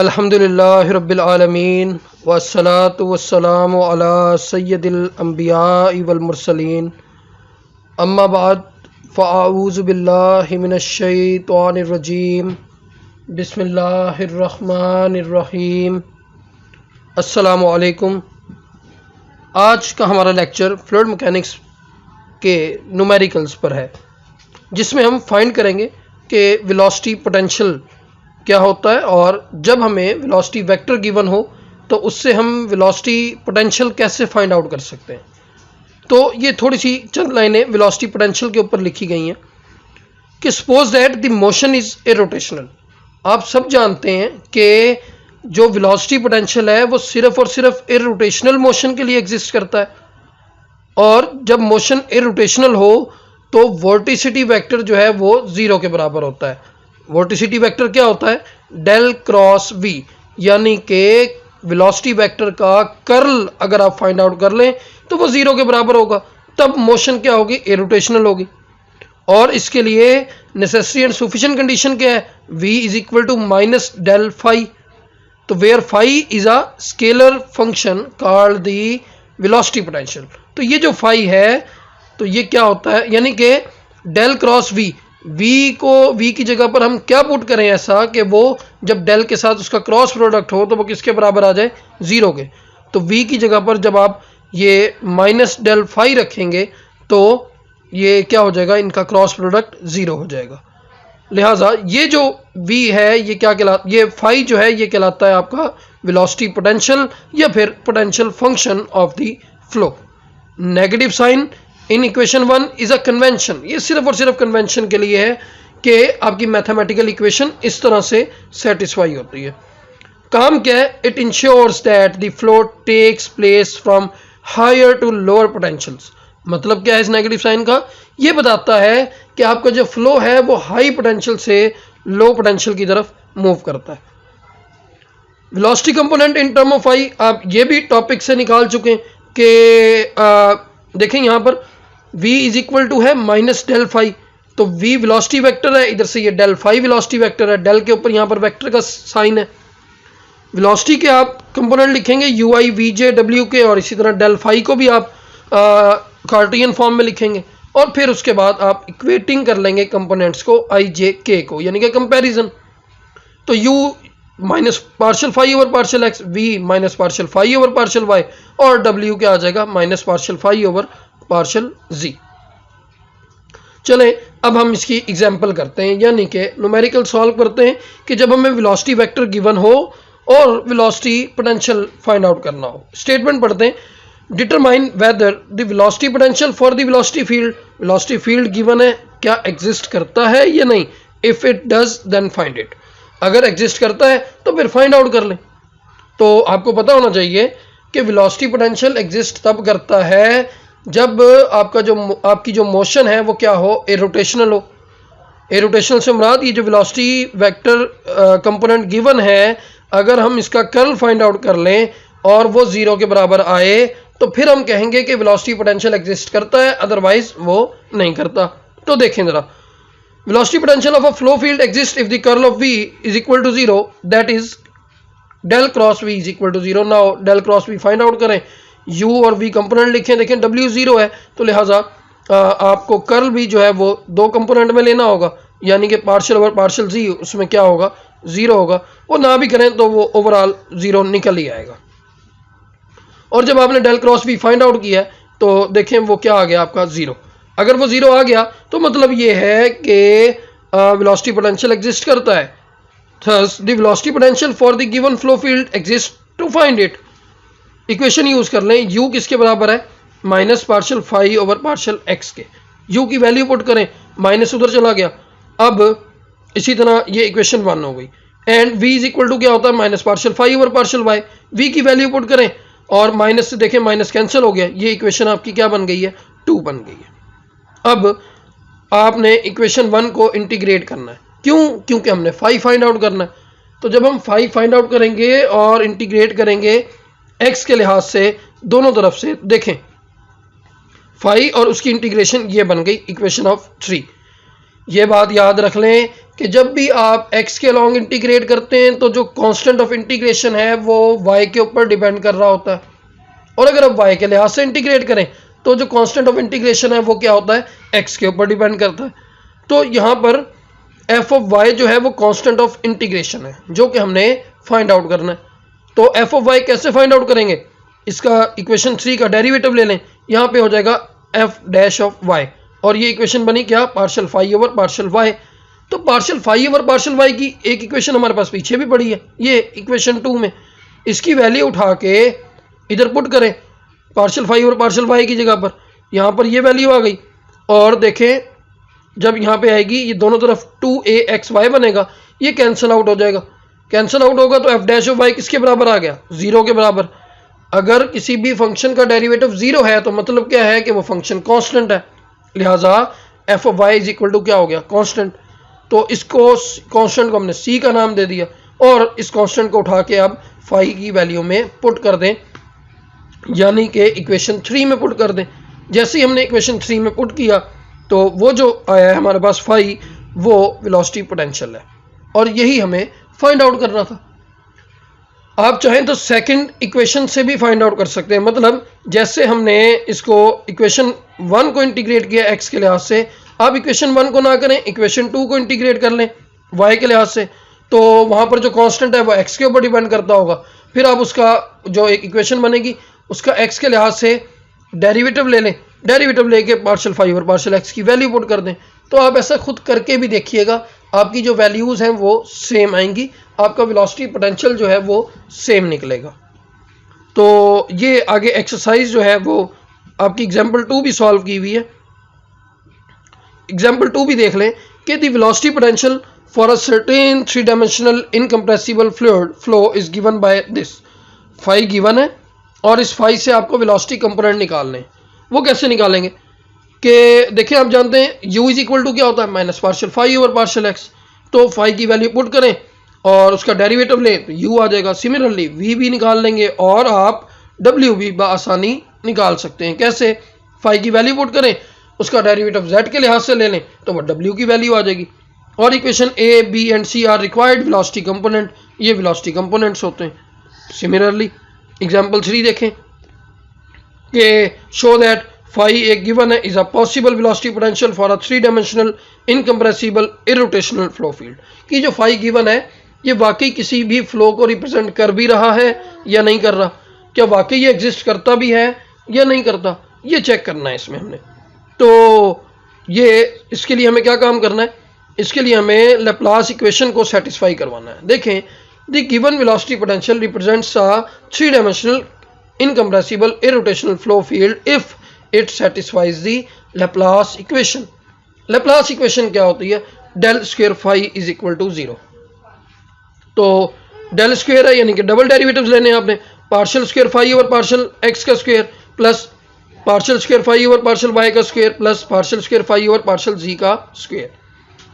अल्हम्दुलिल्लाहि रब्बिल आलमीन वस्सलातु वस्सलामु अला सय्यदिल अंबियाइ वल मुरसलीन अम्मा बाद फ़अऊज़ु बिल्लाहि मिनश शैतानिर रजीम बिस्मिल्लाहिर रहमानिर रहीम। अस्सलामु अलैकुम। आज का हमारा लेक्चर फ्लूइड मैकेनिक्स के न्यूमेरिकल्स पर है, जिसमें हम फाइंड करेंगे कि वेलोसिटी पोटेंशियल क्या होता है और जब हमें वेलोसिटी वेक्टर गिवन हो तो उससे हम वेलोसिटी पोटेंशियल कैसे फाइंड आउट कर सकते हैं। तो ये थोड़ी सी चंद लाइनें वेलोसिटी पोटेंशियल के ऊपर लिखी गई हैं कि suppose that the motion is irrotational. आप सब जानते हैं कि जो वेलोसिटी पोटेंशियल है वो सिर्फ और सिर्फ इरोटेशनल मोशन के लिए एग्जिस्ट करता है, और जब मोशन इरोटेशनल हो तो वोर्टिसिटी वेक्टर जो है वो जीरो के बराबर होता है। वोर्टिसिटी वेक्टर क्या होता है? डेल क्रॉस वी, यानी कि वेलोसिटी वेक्टर का कर्ल अगर आप फाइंड आउट कर लें तो वो जीरो के बराबर होगा, तब मोशन क्या होगी? इरोटेशनल होगी। और इसके लिए नेसेसरी एंड सफिशिएंट कंडीशन क्या है? v is equal to minus del phi. तो where phi is a scalar function called the velocity potential. तो ये जो फाई है तो ये क्या होता है, यानी कि डेल क्रॉस वी, v को v की जगह पर हम क्या पुट करें ऐसा कि वो जब डेल के साथ उसका क्रॉस प्रोडक्ट हो तो वो किसके बराबर आ जाए? जीरो के। तो v की जगह पर जब आप ये माइनस डेल फाई रखेंगे तो ये क्या हो जाएगा? इनका क्रॉस प्रोडक्ट जीरो हो जाएगा। लिहाजा ये जो v है ये क्या कहलाता, ये फाई जो है ये कहलाता है आपका वेलोसिटी पोटेंशियल या फिर potential function of the flow. Negative sign in equation 1 is a convention. ये सिर्फ और सिर्फ कन्वेंशन के लिए है कि आपकी मैथमेटिकल इक्वेशन इस तरह से सेटिस्फाई होती है। काम क्या है? It ensures that the flow takes place from higher to lower potentials. मतलब क्या है इस नेगेटिव साइन का? ये बताता है कि आपका जो फ्लो है वो हाई पोटेंशियल से लो पोटेंशियल की तरफ मूव करता है। Velocity component in term of I आप ये भी टॉपिक से निकाल चुके हैं कि देखें यहाँ पर v इज इक्वल टू है माइनस डेल फाई। तो v वेलोसिटी वेक्टर है, इधर से ये डेल फाई वेलोसिटी वेक्टर है, डेल के ऊपर यहाँ पर वेक्टर का साइन है। वेलोसिटी के आप कंपोनेंट लिखेंगे यू आई वी जे डब्ल्यू के, और इसी तरह डेल फाई को भी आप कार्टियन फॉर्म में लिखेंगे, और फिर उसके बाद आप इक्वेटिंग कर लेंगे कंपोनेंट्स को आई जे के को, यानी कि कंपैरिजन। तो u minus partial phi over partial x, v minus partial phi over partial y, और w क्या आ जाएगा? Minus partial phi over partial z। चलें अब हम इसकी एग्जांपल करते हैं, यानी कि न्यूमेरिकल सॉल्व करते हैं कि जब हमें वेलोसिटी वेक्टर गिवन हो और वेलोसिटी पोटेंशियल फाइंड आउट करना हो। स्टेटमेंट पढ़ते हैं। Determine whether the velocity potential for the velocity field. Velocity field given है, क्या एग्जिस्ट करता है या नहीं? If it does then find it. अगर एग्जिस्ट करता है तो फिर फाइंड आउट कर लें। तो आपको पता होना चाहिए कि वेलोसिटी पोटेंशियल एग्जिस्ट तब करता है जब आपकी जो मोशन है वो क्या हो? इरोटेशनल हो। इरोटेशनल से मुराद ये जो वेलोसिटी वेक्टर कंपोनेंट गिवन है, अगर हम इसका कर्ल फाइंड आउट कर लें और वो जीरो के बराबर आए तो फिर हम कहेंगे कि वेलोसिटी पोटेंशियल एग्जिस्ट करता है, अदरवाइज वो नहीं करता। तो देखें जरा, velocity potential of a flow field exist if the curl of v is equal to zero, that is del cross v is equal to zero. Now del cross v find out करें, u और v component लिखें। देखें w zero है तो लिहाजा आपको curl भी जो है वो दो कंपोनेंट में लेना होगा, यानी कि पार्शियल ओवर पार्शियल z, उसमें क्या होगा? जीरो होगा। वो ना भी करें तो वो ओवरऑल जीरो निकल ही आएगा। और जब आपने del cross v find out किया तो देखें वो क्या आ गया आपका? जीरो। अगर वो जीरो आ गया तो मतलब ये है कि वेलोसिटी पोटेंशियल एग्जिस्ट करता है। Thus the velocity potential for the given flow field exist. To find it equation use कर लें। u किसके बराबर है? Minus partial phi over partial x के। u की वैल्यू पुट करें, माइनस उधर चला गया। अब इसी तरह ये इक्वेशन 1 हो गई। And v is equal to क्या होता है? Minus partial phi over partial y. v की वैल्यू पुट करें और माइनस से देखें माइनस कैंसिल हो गया, ये इक्वेशन आपकी क्या बन गई है? 2 बन गई है। अब आपने इक्वेशन 1 को इंटीग्रेट करना है। क्यों? क्योंकि हमने फाई फाइंड आउट करना है। तो जब हम फाई फाइंड आउट करेंगे और इंटीग्रेट करेंगे x के लिहाज से दोनों तरफ से, देखें फाई और उसकी इंटीग्रेशन ये बन गई इक्वेशन ऑफ 3। ये बात याद रख लें कि जब भी आप x के अलॉन्ग इंटीग्रेट करते हैं तो जो कांस्टेंट ऑफ इंटीग्रेशन है वो y के ऊपर डिपेंड कर रहा होता है, और अगर आप y के लिहाज से इंटीग्रेट करें तो जो कांस्टेंट ऑफ इंटीग्रेशन है वो क्या होता है, x के ऊपर डिपेंड करता है। तो यहाँ पर f ऑफ y जो है वो कांस्टेंट ऑफ इंटीग्रेशन है जो कि हमने फाइंड आउट करना है। तो f ऑफ y कैसे फाइंड आउट करेंगे, इसका इक्वेशन 3 का डेरिवेटिव ले लें, यहाँ पे हो जाएगा f डैश ऑफ y, और ये इक्वेशन बनी क्या, partial phi over partial y। तो partial phi over partial y की एक इक्वेशन हमारे पास पीछे भी पड़ी है, ये इक्वेशन 2 में, इसकी वैल्यू उठा के इधर पुट करें partial phi over partial y की जगह पर, यहाँ पर ये वैल्यू आ गई। और देखें जब यहाँ पे आएगी ये दोनों तरफ 2axy बनेगा, ये कैंसिल आउट हो जाएगा, कैंसिल आउट होगा तो f डैश ऑफ y किसके बराबर आ गया, 0 के बराबर। अगर किसी भी फंक्शन का डेरिवेटिव 0 है तो मतलब क्या है कि वो फंक्शन कांस्टेंट है, लिहाजा f of y is equal to क्या हो गया, कांस्टेंट। तो इसको कांस्टेंट को हमने c का नाम दे दिया, और इस कांस्टेंट को उठा के अब फाई की वैल्यू में पुट कर दें, यानी कि इक्वेशन 3 में पुट कर दें। जैसे ही हमने इक्वेशन 3 में पुट किया तो वो जो आया है हमारे पास फाई, वो वेलोसिटी पोटेंशियल है, और यही हमें फाइंड आउट करना था। आप चाहें तो सेकंड इक्वेशन से भी फाइंड आउट कर सकते हैं, मतलब जैसे हमने इसको इक्वेशन 1 को इंटीग्रेट किया x के लिहाज से, आप इक्वेशन 1 को ना करें, इक्वेशन 2 को इंटीग्रेट कर लें y के लिहाज से, तो वहाँ पर जो कांस्टेंट है वो x के ऊपर डिपेंड करता होगा। फिर आप उसका जो एक इक्वेशन बनेगी उसका x के लिहाज से डेरिवेटिव ले लें, डेरिवेटिव लेके partial phi over partial x की वैल्यू पुट कर दें। तो आप ऐसा खुद करके भी देखिएगा, आपकी जो वैल्यूज़ हैं वो सेम आएंगी, आपका वेलोसिटी पोटेंशियल जो है वो सेम निकलेगा। तो ये आगे एक्सरसाइज जो है वो आपकी एग्जांपल 2 भी सॉल्व की हुई है। एग्जांपल 2 भी देख लें कि the velocity potential for a certain 3 dimensional incompressible fluid flow is given by this. Phi given है और इस फाई से आपको वेलोसिटी कंपोनेंट निकालने हैं। वो कैसे निकालेंगे कि देखिए, आप जानते हैं u इज इक्वल टू क्या होता है, minus partial phi over partial x। तो फाई की वैल्यू पुट करें और उसका डेरिवेटिव लें तो u आ जाएगा। सिमिलरली v भी निकाल लेंगे और आप w भी बआसानी निकाल सकते हैं। कैसे, फाई की वैल्यू पुट करें, उसका डेरिवेटिव z के लिहाज से ले लें तो वो w की वैल्यू आ जाएगी। और equation a b and c are required velocity component, ये वेलोसिटी कंपोनेंट्स होते हैं। सिमिलरली एग्जाम्पल 3 देखें कि शो दैट फाई एक गिवन है is a possible velocity potential for a 3 dimensional incompressible irrotational flow field. कि जो फाई गिवन है ये वाकई किसी भी फ्लो को रिप्रेजेंट कर भी रहा है या नहीं कर रहा, क्या वाकई ये एग्जिस्ट करता भी है या नहीं करता, ये चेक करना है इसमें हमने। तो ये इसके लिए हमें क्या काम करना है, इसके लिए हमें लैप्लास इक्वेशन को सेटिस्फाई करवाना है। देखें, the given velocity potential represents a 3 dimensional incompressible irrotational flow field if it satisfies the Laplace equation. Laplace equation क्या होती है, del square phi is equal to 0। तो डेल स्क्वायर है यानी कि डबल डेरिवेटिव्स लेने हैं आपने, partial square phi over partial x का square plus partial square phi over partial y का square plus partial square phi over partial z का स्क्वायर।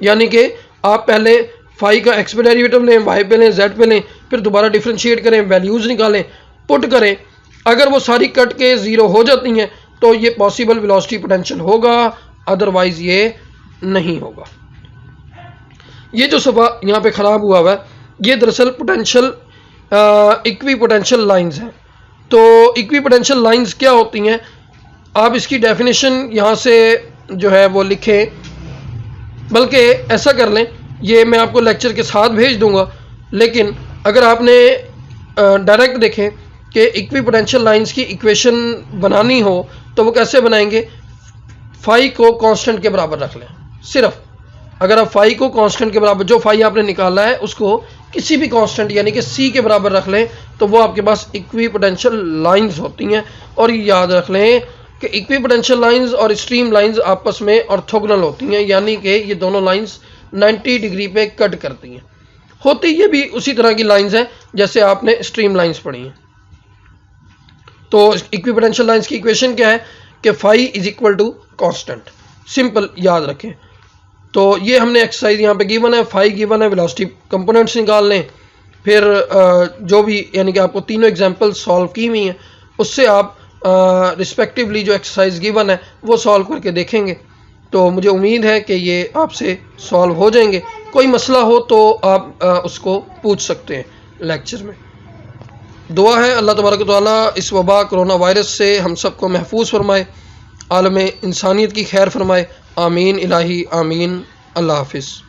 यानी कि आप पहले फाई का एक्स पे डेरिवेटिव लें, वाई पे लें, जेड पे लें, फिर दोबारा डिफ्रेंशिएट करें, वैल्यूज़ निकालें, पुट करें। अगर वो सारी कट के 0 हो जाती हैं तो ये पॉसिबल वेलोसिटी पोटेंशियल होगा, अदरवाइज ये नहीं होगा। ये जो सफा यहाँ पे ख़राब हुआ है ये दरअसल पोटेंशियल इक्वी पोटेंशियल लाइंस हैं। तो इक्वी पोटेंशियल लाइंस क्या होती हैं, आप इसकी डेफिनेशन यहाँ से जो है वो लिखें, बल्कि ऐसा कर लें, ये मैं आपको लेक्चर के साथ भेज दूंगा, लेकिन अगर आपने डायरेक्ट देखें कि इक्वी पोटेंशियल लाइंस की इक्वेशन बनानी हो तो वो कैसे बनाएंगे, फाई को कांस्टेंट के बराबर रख लें। सिर्फ अगर आप फाई को कांस्टेंट के बराबर, जो फाई आपने निकाला है उसको किसी भी कांस्टेंट यानी कि सी के बराबर रख लें तो वो आपके पास इक्वी पोटेंशियल लाइंस होती हैं। और ये याद रख लें कि इक्वी पोटेंशियल लाइंस और स्ट्रीम लाइंस आपस में ऑर्थोगोनल होती हैं, यानी कि ये दोनों लाइंस 90 डिग्री पे कट करती हैं। होती ये भी उसी तरह की लाइंस हैं जैसे आपने स्ट्रीम लाइंस पढ़ी हैं। तो इक्वी पोटेंशियल लाइंस की इक्वेशन क्या है कि phi is equal to constant, simple याद रखें। तो ये हमने एक्सरसाइज यहाँ पे गिवन है, फाई गिवन है, वेलोसिटी कंपोनेंट्स निकाल लें, फिर जो भी यानी कि आपको तीनों एग्जांपल सॉल्व की हुई हैं उससे आप रिस्पेक्टिवली जो एक्सरसाइज गिवन है वो सॉल्व करके देखेंगे। तो मुझे उम्मीद है कि ये आपसे सॉल्व हो जाएंगे। कोई मसला हो तो आप उसको पूछ सकते हैं लेक्चर में। दुआ है अल्लाह तबारक व तआला इस वबा कोरोना वायरस से हम सबको महफूज फरमाए, आलम इंसानियत की खैर फरमाए। आमीन इलाही आमीन। अल्लाह हाफिज़।